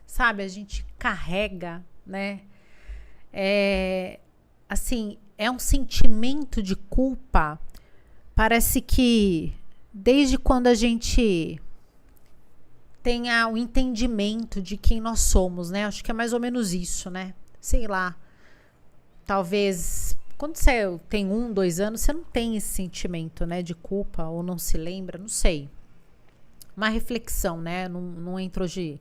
sabe, a gente carrega, né? Assim, é um sentimento de culpa. Parece que desde quando a gente tenha o entendimento de quem nós somos, né? Acho que é mais ou menos isso, né? Sei lá. Talvez quando você tem 1, 2 anos, você não tem esse sentimento, né, de culpa ou não se lembra, não sei. Uma reflexão, né? Não entro hoje,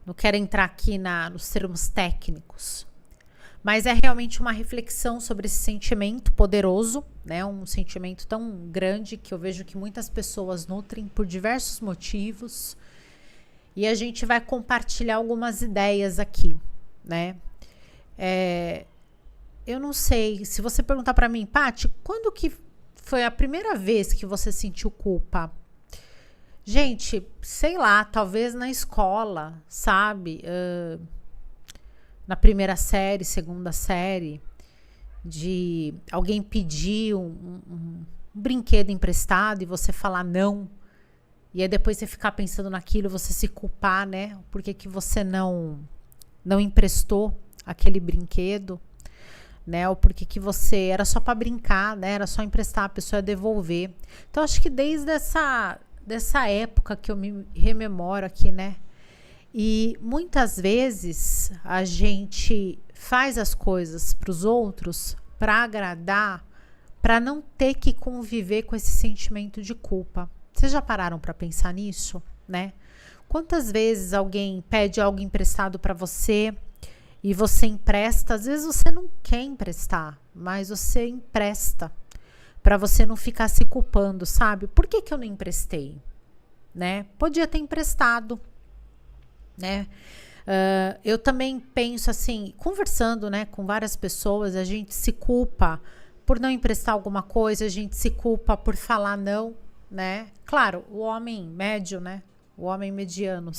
não quero entrar aqui nos termos técnicos, mas é realmente uma reflexão sobre esse sentimento poderoso, né? Um sentimento tão grande que eu vejo que muitas pessoas nutrem por diversos motivos. E a gente vai compartilhar algumas ideias aqui, né? Eu não sei, se você perguntar para mim, Paty, quando que foi a primeira vez que você sentiu culpa? Gente, sei lá, talvez na escola, sabe? Na primeira série, segunda série, de alguém pedir um brinquedo emprestado e você falar não. E aí depois você ficar pensando naquilo, você se culpar, né? Por que você não emprestou aquele brinquedo, né? Ou por que você era só para brincar, né? Era só emprestar, a pessoa ia devolver. Então acho que desde dessa época que eu me rememoro aqui, né? E muitas vezes a gente faz as coisas para os outros para agradar, para não ter que conviver com esse sentimento de culpa. Vocês já pararam para pensar nisso, né? Quantas vezes alguém pede algo emprestado para você e você empresta? Às vezes você não quer emprestar, mas você empresta para você não ficar se culpando, sabe? Por que eu não emprestei, né? Podia ter emprestado, né? Eu também penso assim, conversando, né, com várias pessoas, a gente se culpa por não emprestar alguma coisa, a gente se culpa por falar não, né? Claro, o homem médio, né? O homem mediano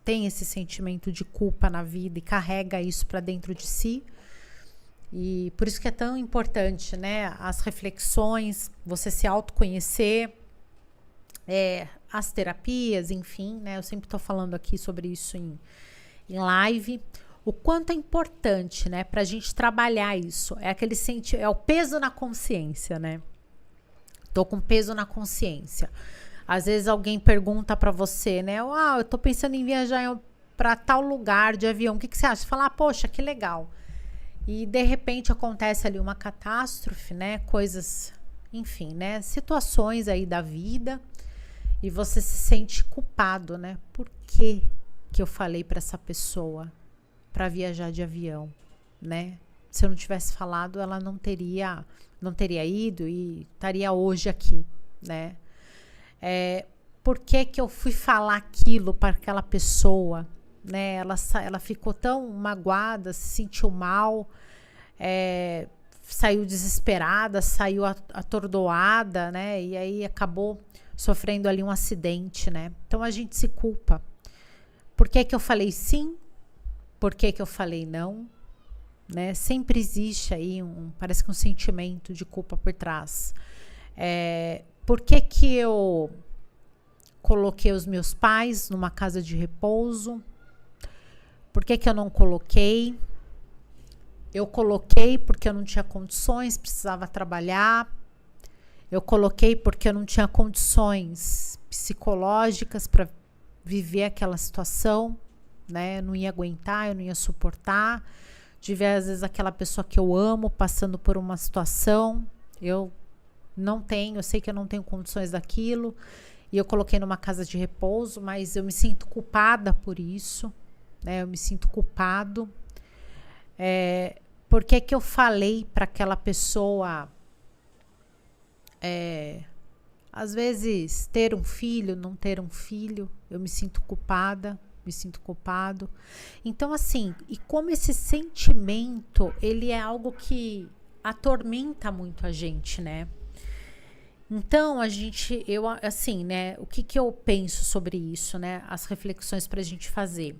tem esse sentimento de culpa na vida e carrega isso para dentro de si. E por isso que é tão importante, né? As reflexões, você se autoconhecer, as terapias, enfim, né? Eu sempre estou falando aqui sobre isso em live. O quanto é importante, né? Para a gente trabalhar isso. É o peso na consciência, né? Tô com peso na consciência. Às vezes alguém pergunta para você, né? Eu tô pensando em viajar para tal lugar de avião. O que você acha? Você fala, poxa, que legal. E de repente acontece ali uma catástrofe, né? Coisas, enfim, né? Situações aí da vida. E você se sente culpado, né? Por que eu falei para essa pessoa para viajar de avião, né? Se eu não tivesse falado, ela não teria ido e estaria hoje aqui, né? Por que eu fui falar aquilo para aquela pessoa, né? Ela ficou tão magoada, se sentiu mal, saiu desesperada, saiu atordoada, né? E aí acabou sofrendo ali um acidente, né? Então a gente se culpa. Por que eu falei sim? Por que eu falei não? Né? Sempre existe aí parece que um sentimento de culpa por trás. Por que eu coloquei os meus pais numa casa de repouso? Por que eu não coloquei? Eu coloquei porque eu não tinha condições, precisava trabalhar. Eu coloquei porque eu não tinha condições psicológicas para viver aquela situação, né? Eu não ia aguentar, eu não ia suportar. De ver, às vezes, aquela pessoa que eu amo passando por uma situação, eu sei que eu não tenho condições daquilo, e eu coloquei numa casa de repouso, mas eu me sinto culpada por isso, né? Eu me sinto culpado. Por que eu falei para aquela pessoa, às vezes, ter um filho, não ter um filho, eu me sinto culpada. Me sinto culpado. Então, assim, e como esse sentimento, ele é algo que atormenta muito a gente, né? Então, assim, né? O que eu penso sobre isso, né? As reflexões pra gente fazer.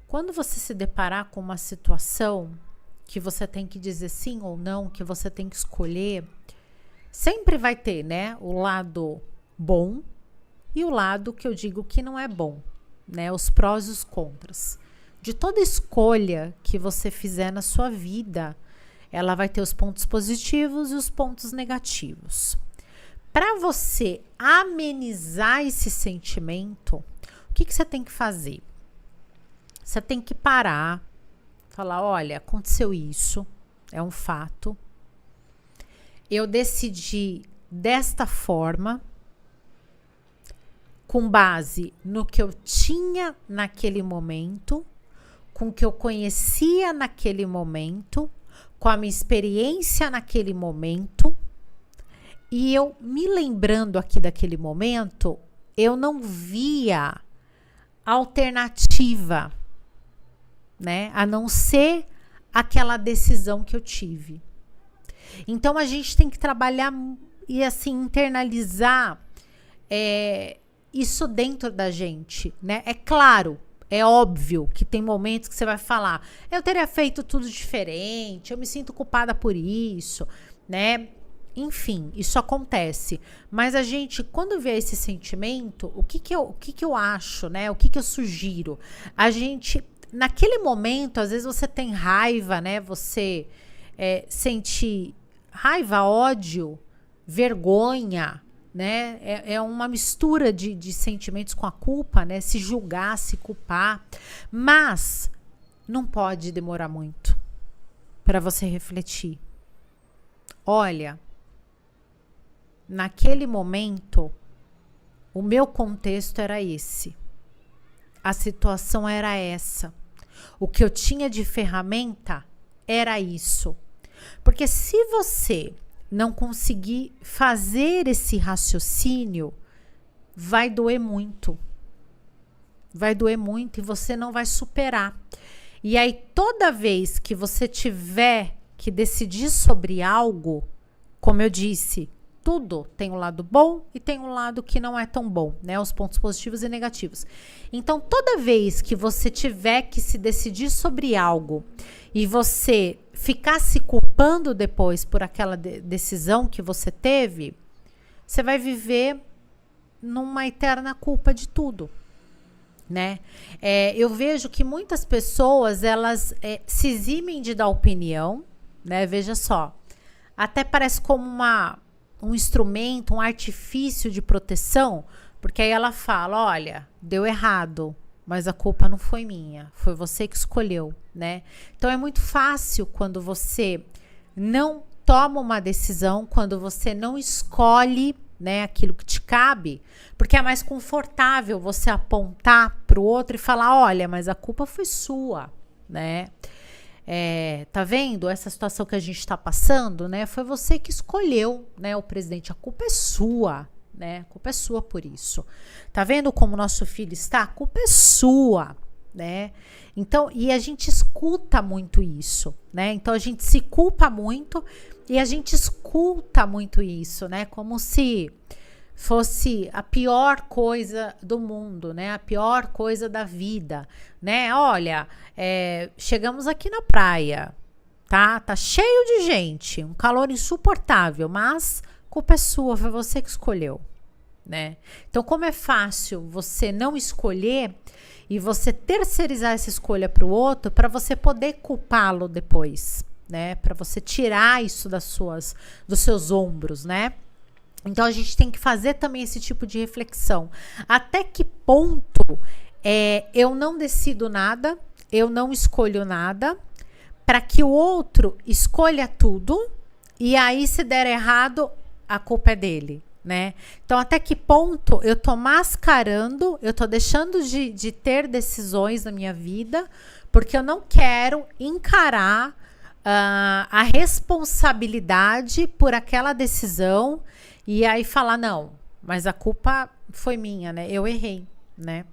Quando você se deparar com uma situação que você tem que dizer sim ou não, que você tem que escolher, sempre vai ter, né? O lado bom e o lado que eu digo que não é bom, né? Os prós e os contras. De toda escolha que você fizer na sua vida, ela vai ter os pontos positivos e os pontos negativos. Para você amenizar esse sentimento, o que você tem que fazer? Você tem que parar, falar, olha, aconteceu isso, é um fato. Eu decidi desta forma, com base no que eu tinha naquele momento, com o que eu conhecia naquele momento, com a minha experiência naquele momento. E eu me lembrando aqui daquele momento, eu não via alternativa, né? A não ser aquela decisão que eu tive. Então a gente tem que trabalhar e assim internalizar isso dentro da gente, né? É claro, é óbvio que tem momentos que você vai falar, eu teria feito tudo diferente, eu me sinto culpada por isso, né? Enfim, isso acontece. Mas a gente, quando vê esse sentimento, o que eu acho, né? O que eu sugiro? A gente, naquele momento, às vezes você tem raiva, né? Você sente raiva, ódio, vergonha, né? É uma mistura de sentimentos com a culpa, né? Se julgar, se culpar. Mas não pode demorar muito para você refletir. Olha, naquele momento, o meu contexto era esse. A situação era essa. O que eu tinha de ferramenta era isso. Porque se você não conseguir fazer esse raciocínio, vai doer muito. Vai doer muito e você não vai superar. E aí, toda vez que você tiver que decidir sobre algo, como eu disse, tudo tem um lado bom e tem um lado que não é tão bom, né? Os pontos positivos e negativos. Então, toda vez que você tiver que se decidir sobre algo e você ficar se culpando depois por aquela decisão que você teve, você vai viver numa eterna culpa de tudo, né? Eu vejo que muitas pessoas, elas se eximem de dar opinião, né? Veja só, até parece como um instrumento, um artifício de proteção, porque aí ela fala, olha, deu errado, mas a culpa não foi minha, foi você que escolheu, né? Então é muito fácil quando você não toma uma decisão, quando você não escolhe, né, aquilo que te cabe, porque é mais confortável você apontar para o outro e falar, olha, mas a culpa foi sua, né? Tá vendo essa situação que a gente está passando, né? Foi você que escolheu, né, o presidente. A culpa é sua, né? A culpa é sua por isso. Tá vendo como o nosso filho está? A culpa é sua, né? Então, e a gente escuta muito isso, né? Então a gente se culpa muito e a gente escuta muito isso, né? Como se fosse a pior coisa do mundo, né? A pior coisa da vida, né? Olha, chegamos aqui na praia, tá? Tá cheio de gente, um calor insuportável, mas culpa é sua, foi você que escolheu, né? Então, como é fácil você não escolher e você terceirizar essa escolha para o outro, para você poder culpá-lo depois, né? Para você tirar isso dos seus ombros, né? Então, a gente tem que fazer também esse tipo de reflexão. Até que ponto eu não decido nada, eu não escolho nada, para que o outro escolha tudo e aí, se der errado, a culpa é dele, né? Então, até que ponto eu tô mascarando, eu tô deixando de ter decisões na minha vida, porque eu não quero encarar a responsabilidade por aquela decisão e aí falar, não, mas a culpa foi minha, né? Eu errei, né?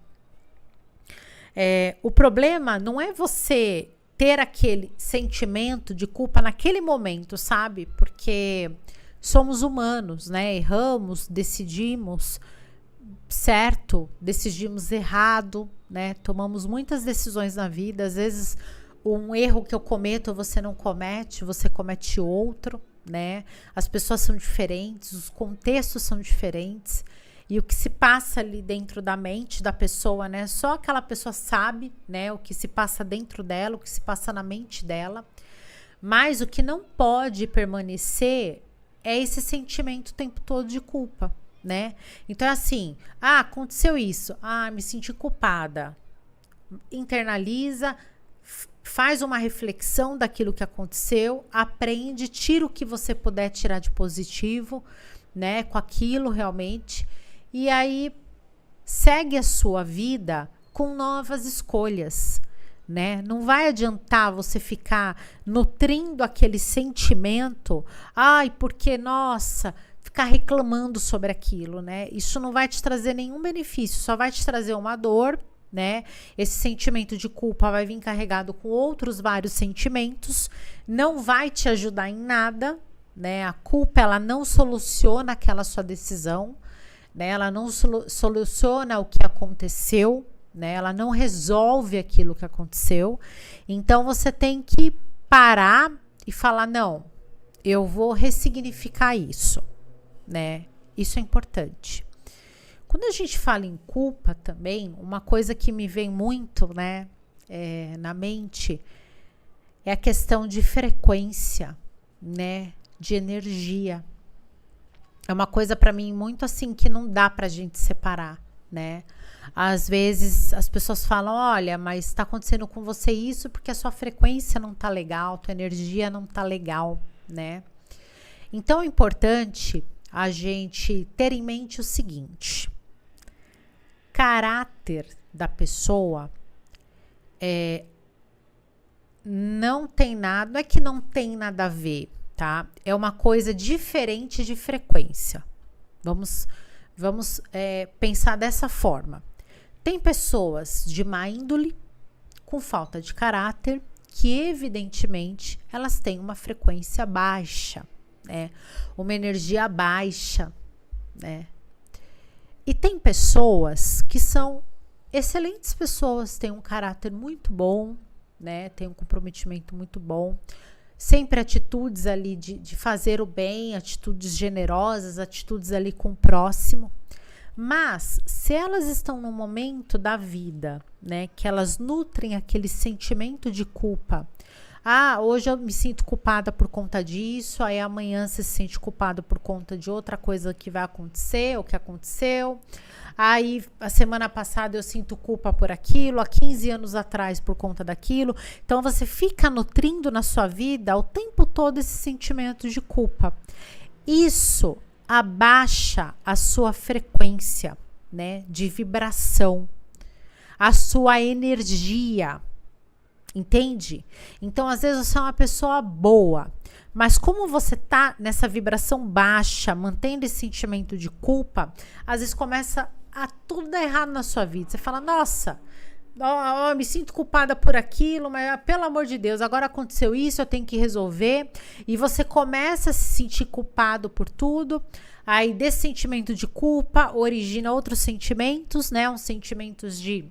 O problema não é você ter aquele sentimento de culpa naquele momento, sabe? Porque somos humanos, né? Erramos, decidimos certo, decidimos errado, né? Tomamos muitas decisões na vida, às vezes um erro que eu cometo você não comete, você comete outro, né? As pessoas são diferentes, os contextos são diferentes e o que se passa ali dentro da mente da pessoa, né? Só aquela pessoa sabe, né? O que se passa dentro dela, o que se passa na mente dela. Mas o que não pode permanecer é esse sentimento o tempo todo de culpa, né? Então é assim, aconteceu isso, me senti culpada. Internaliza, faz uma reflexão daquilo que aconteceu, aprende, tira o que você puder tirar de positivo, né, com aquilo realmente, e aí segue a sua vida com novas escolhas, né? Não vai adiantar você ficar nutrindo aquele sentimento, porque, nossa, ficar reclamando sobre aquilo, né? Isso não vai te trazer nenhum benefício, só vai te trazer uma dor, né? Esse sentimento de culpa vai vir carregado com outros vários sentimentos, não vai te ajudar em nada, né? A culpa, ela não soluciona aquela sua decisão, né? Ela não soluciona o que aconteceu, né? Ela não resolve aquilo que aconteceu. Então você tem que parar e falar, não, eu vou ressignificar isso, né? Isso é importante. Quando a gente fala em culpa também, uma coisa que me vem muito, né, na mente é a questão de frequência, né, de energia. É uma coisa para mim muito assim que não dá pra gente separar, né? Às vezes as pessoas falam, olha, mas está acontecendo com você isso porque a sua frequência não tá legal, tua energia não tá legal, né? Então é importante a gente ter em mente o seguinte: caráter da pessoa não tem nada, não é que não tem nada a ver, tá? É uma coisa diferente de frequência. Vamos pensar dessa forma. Tem pessoas de má índole, com falta de caráter, que evidentemente elas têm uma frequência baixa, né? Uma energia baixa, né? E tem pessoas que são excelentes pessoas, têm um caráter muito bom, né? Tem um comprometimento muito bom, sempre atitudes ali de fazer o bem, atitudes generosas, atitudes ali com o próximo. Mas se elas estão num momento da vida, né, que elas nutrem aquele sentimento de culpa, hoje eu me sinto culpada por conta disso, aí amanhã você se sente culpado por conta de outra coisa que vai acontecer, ou que aconteceu. Aí a semana passada eu sinto culpa por aquilo, há 15 anos atrás por conta daquilo. Então você fica nutrindo na sua vida o tempo todo esse sentimento de culpa. Isso abaixa a sua frequência, né, de vibração, a sua energia. Entende? Então, às vezes você é uma pessoa boa, mas como você tá nessa vibração baixa, mantendo esse sentimento de culpa, às vezes começa a tudo dar errado na sua vida. Você fala, nossa, me sinto culpada por aquilo, mas pelo amor de Deus, agora aconteceu isso, eu tenho que resolver. E você começa a se sentir culpado por tudo. Aí desse sentimento de culpa origina outros sentimentos, né? Uns sentimentos de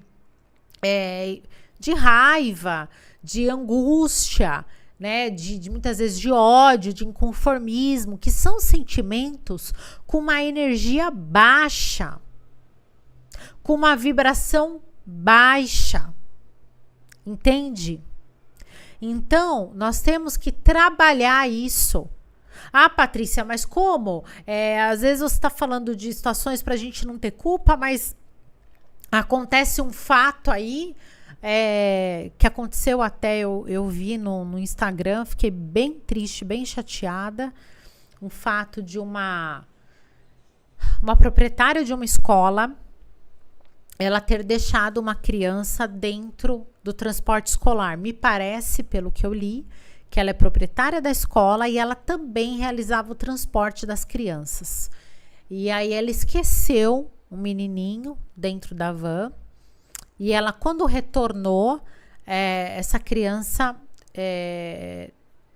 raiva, de angústia, né? De muitas vezes de ódio, de inconformismo, que são sentimentos com uma energia baixa, com uma vibração baixa, entende? Então, nós temos que trabalhar isso. Patrícia, mas como? Às vezes você está falando de situações para a gente não ter culpa, mas acontece um fato aí, que aconteceu até, eu vi no Instagram, fiquei bem triste, bem chateada. Um fato de uma proprietária de uma escola, ela ter deixado uma criança dentro do transporte escolar. Me parece, pelo que eu li, que ela é proprietária da escola e ela também realizava o transporte das crianças. E aí ela esqueceu um menininho dentro da van e ela, quando retornou, essa criança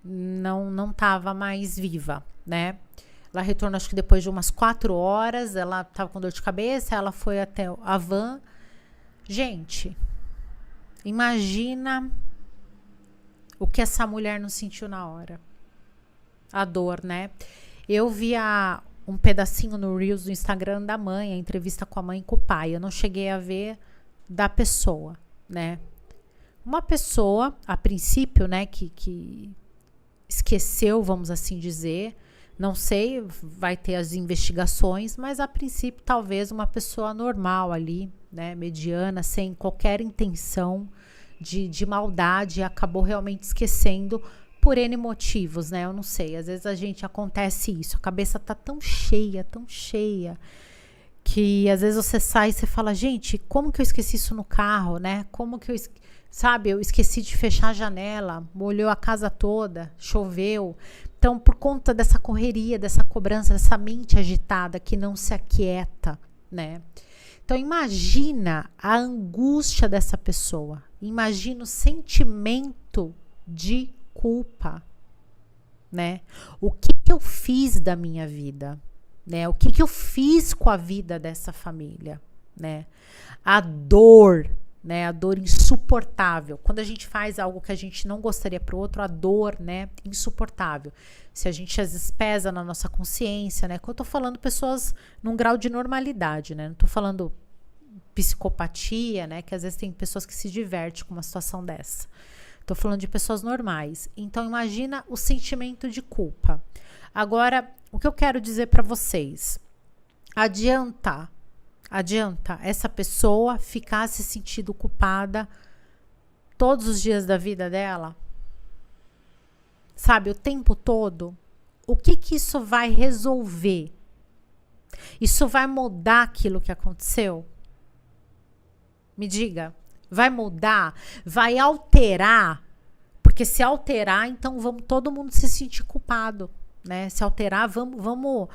não estava mais viva, né? Ela retornou, acho que depois de umas 4 horas, ela estava com dor de cabeça, ela foi até a van. Gente, imagina o que essa mulher não sentiu na hora. A dor, né? Eu vi um pedacinho no Reels do Instagram da mãe, a entrevista com a mãe e com o pai. Eu não cheguei a ver da pessoa, né? Uma pessoa, a princípio, né, que esqueceu, vamos assim dizer, não sei, vai ter as investigações, mas a princípio talvez uma pessoa normal ali, né, mediana, sem qualquer intenção de maldade, acabou realmente esquecendo por N motivos, né? Eu não sei, às vezes acontece isso, a cabeça tá tão cheia, que às vezes você sai e você fala, gente, como que eu esqueci isso no carro, né? Como que eu esqueci de fechar a janela, molhou a casa toda, choveu. Então, por conta dessa correria, dessa cobrança, dessa mente agitada que não se aquieta, né? Então, imagina a angústia dessa pessoa. Imagina o sentimento de culpa, né? O que eu fiz da minha vida, né? O que eu fiz com a vida dessa família, né? A dor, né? A dor insuportável. Quando a gente faz algo que a gente não gostaria para o outro, a dor, né? Insuportável. Se a gente às vezes pesa na nossa consciência, né? Quando eu tô falando pessoas num grau de normalidade, né? Não tô falando psicopatia, né? Que às vezes tem pessoas que se divertem com uma situação dessa. Tô falando de pessoas normais. Então imagina o sentimento de culpa. Agora, o que eu quero dizer para vocês? Adianta essa pessoa ficar se sentindo culpada todos os dias da vida dela? Sabe, o tempo todo? O que isso vai resolver? Isso vai mudar aquilo que aconteceu? Me diga, vai mudar? Vai alterar? Porque se alterar, então vamos todo mundo se sentir culpado, né? Se alterar, vamos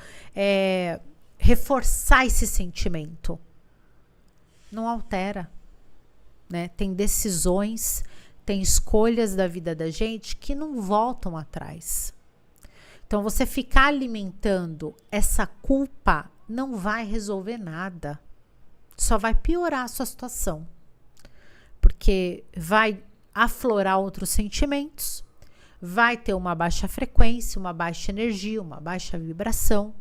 reforçar esse sentimento. Não altera, né? Tem decisões, tem escolhas da vida da gente que não voltam atrás. Então, você ficar alimentando essa culpa não vai resolver nada. Só vai piorar a sua situação. Porque vai aflorar outros sentimentos, vai ter uma baixa frequência, uma baixa energia, uma baixa vibração.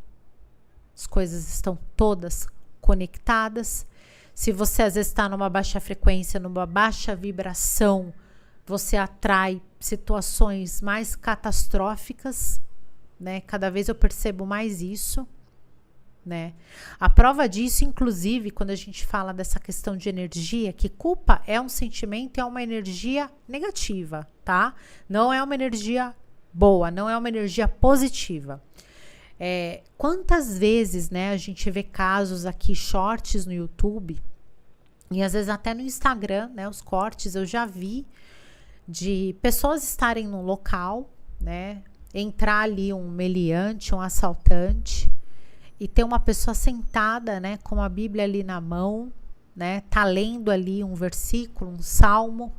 As coisas estão todas conectadas. Se você às vezes está numa baixa frequência, numa baixa vibração, você atrai situações mais catastróficas, né? Cada vez eu percebo mais isso, né? A prova disso, inclusive, quando a gente fala dessa questão de energia, que culpa é um sentimento, é uma energia negativa, tá? Não é uma energia boa, não é uma energia positiva. Quantas vezes, né, a gente vê casos aqui, shorts no YouTube, e às vezes até no Instagram, né, os cortes, eu já vi de pessoas estarem num local, né, entrar ali um meliante, um assaltante, e ter uma pessoa sentada, né, com a Bíblia ali na mão, né, tá lendo ali um versículo, um salmo,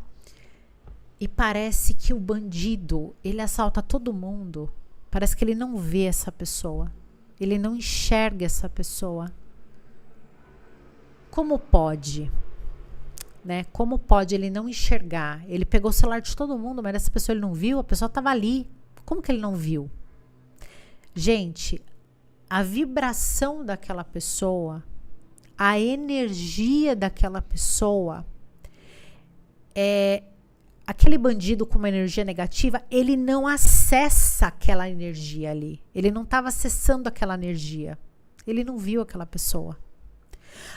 e parece que o bandido, ele assalta todo mundo. Parece que ele não vê essa pessoa. Ele não enxerga essa pessoa. Como pode? Né? Como pode ele não enxergar? Ele pegou o celular de todo mundo, mas essa pessoa ele não viu? A pessoa estava ali. Como que ele não viu? Gente, a vibração daquela pessoa, a energia daquela pessoa aquele bandido com uma energia negativa, ele não acessa aquela energia ali. Ele não estava acessando aquela energia. Ele não viu aquela pessoa.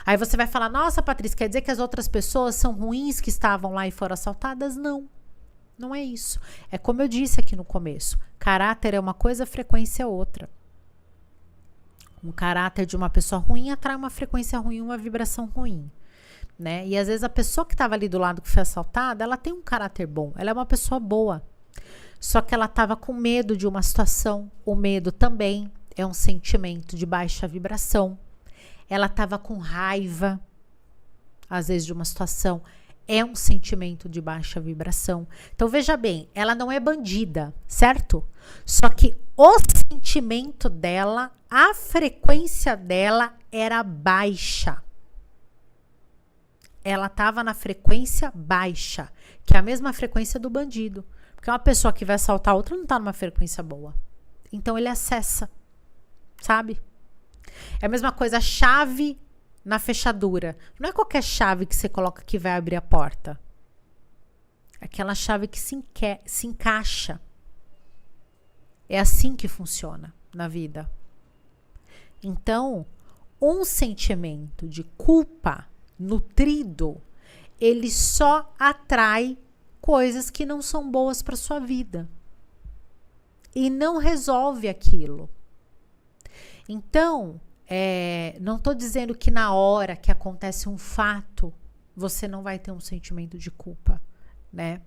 Aí você vai falar, nossa, Patrícia, quer dizer que as outras pessoas são ruins que estavam lá e foram assaltadas? Não. Não é isso. É como eu disse aqui no começo. Caráter é uma coisa, frequência é outra. Um caráter de uma pessoa ruim atrai uma frequência ruim, uma vibração ruim. Né? E às vezes a pessoa que estava ali do lado que foi assaltada, ela tem um caráter bom, ela é uma pessoa boa. Só que ela estava com medo de uma situação. O medo também é um sentimento de baixa vibração. Ela estava com raiva, às vezes, de uma situação. É um sentimento de baixa vibração. Então, veja bem, ela não é bandida, certo? Só que o sentimento dela, a frequência dela era baixa. Ela estava na frequência baixa, que é a mesma frequência do bandido. Porque uma pessoa que vai assaltar outra não está numa frequência boa. Então ele acessa, sabe? É a mesma coisa, a chave na fechadura. Não é qualquer chave que você coloca que vai abrir a porta. É aquela chave que se encaixa. É assim que funciona na vida. Então, um sentimento de culpa nutrido, ele só atrai coisas que não são boas para sua vida. E não resolve aquilo. Então, não estou dizendo que na hora que acontece um fato, você não vai ter um sentimento de culpa, né?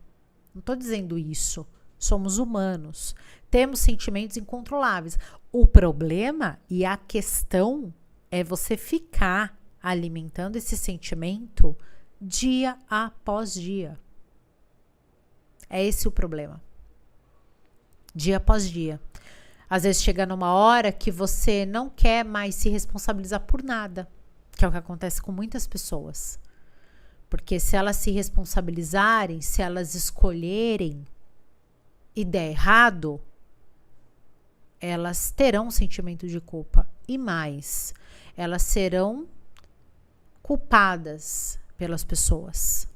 Não estou dizendo isso. Somos humanos. Temos sentimentos incontroláveis. O problema e a questão é você ficar alimentando esse sentimento dia após dia. É esse o problema. Dia após dia. Às vezes chega numa hora que você não quer mais se responsabilizar por nada, que é o que acontece com muitas pessoas. Porque se elas se responsabilizarem, se elas escolherem e der errado, elas terão um sentimento de culpa. E mais, elas serão culpadas pelas pessoas.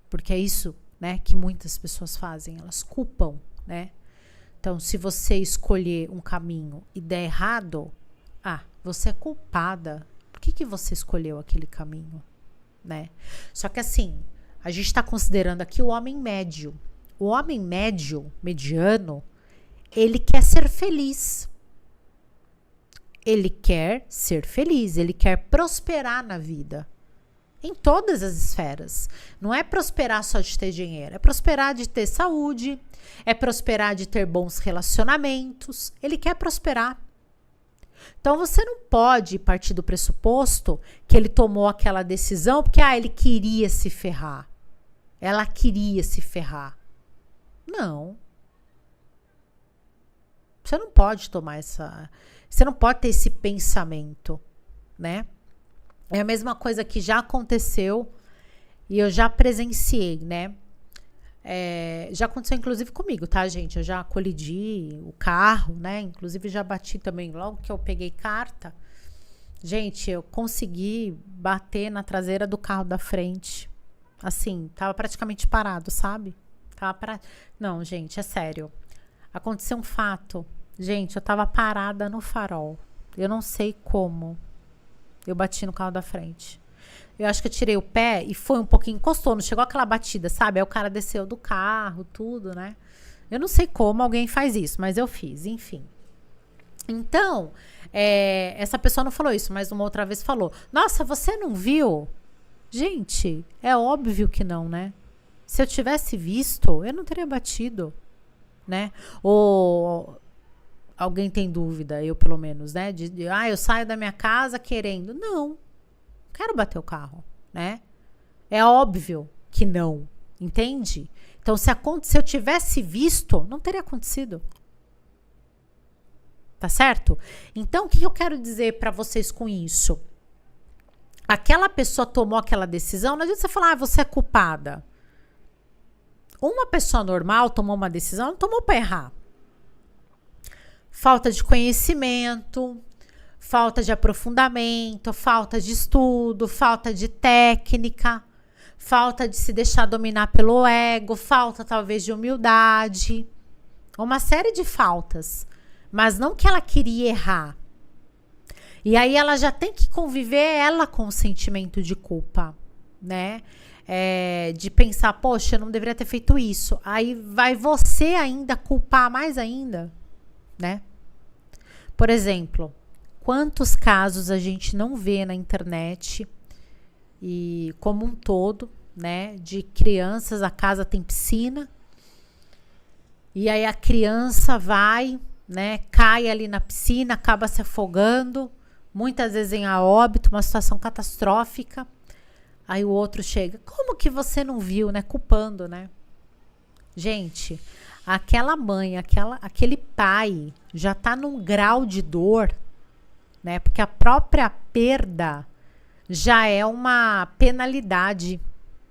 Porque é isso, né, que muitas pessoas fazem, elas culpam, né? Então, se você escolher um caminho e der errado, você é culpada. Por que você escolheu aquele caminho, né? Só que assim, a gente está considerando aqui o homem médio. O homem médio, mediano, ele quer ser feliz. Ele quer ser feliz, ele quer prosperar na vida. Em todas as esferas. Não é prosperar só de ter dinheiro, é prosperar de ter saúde, é prosperar de ter bons relacionamentos. Ele quer prosperar. Então você não pode partir do pressuposto que ele tomou aquela decisão porque ele queria se ferrar. Ela queria se ferrar. Não. Você não pode tomar você não pode ter esse pensamento, né? É a mesma coisa que já aconteceu e eu já presenciei, né? Já aconteceu inclusive comigo, tá, gente? Eu já colidi o carro, né? Inclusive já bati também, logo que eu peguei carta. Gente, eu consegui bater na traseira do carro da frente. Assim, tava praticamente parado, sabe? Não, gente, é sério. Aconteceu um fato. Gente, eu tava parada no farol. Eu não sei como. Eu bati no carro da frente. Eu acho que eu tirei o pé e foi um pouquinho, encostou, não chegou aquela batida, sabe? Aí o cara desceu do carro, tudo, né? Eu não sei como alguém faz isso, mas eu fiz, enfim. Então, essa pessoa não falou isso, mas uma outra vez falou: nossa, você não viu? Gente, é óbvio que não, né? Se eu tivesse visto, eu não teria batido, né? Ou alguém tem dúvida, eu pelo menos, né? Eu saio da minha casa querendo. Não quero bater o carro, né? É óbvio que não, entende? Então, se eu tivesse visto, não teria acontecido. Tá certo? Então, o que eu quero dizer para vocês com isso? Aquela pessoa tomou aquela decisão, não adianta você falar, você é culpada. Uma pessoa normal tomou uma decisão, não tomou para errar. Falta de conhecimento, falta de aprofundamento, falta de estudo, falta de técnica, falta de se deixar dominar pelo ego, falta talvez de humildade, uma série de faltas, mas não que ela queria errar. E aí ela já tem que conviver ela com o sentimento de culpa, né? De pensar, poxa, eu não deveria ter feito isso. Aí vai você ainda culpar mais ainda, né? Por exemplo, quantos casos a gente não vê na internet e como um todo, né, de crianças, a casa tem piscina e aí a criança vai, né, cai ali na piscina, acaba se afogando, muitas vezes em a óbito, uma situação catastrófica. Aí o outro chega, como que você não viu, né, culpando, né? Gente, aquela mãe, aquele pai já tá num grau de dor, né? Porque a própria perda já é uma penalidade.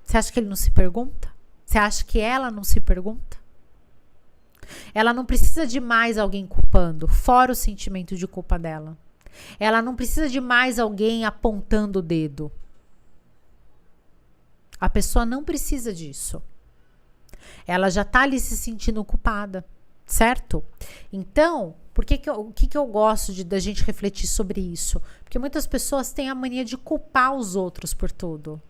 Você acha que ele não se pergunta? Você acha que ela não se pergunta? Ela não precisa de mais alguém culpando, fora o sentimento de culpa dela. Ela não precisa de mais alguém apontando o dedo. A pessoa não precisa disso. Ela já tá ali se sentindo culpada, certo? Então, o que eu gosto da gente refletir sobre isso? Porque muitas pessoas têm a mania de culpar os outros por tudo.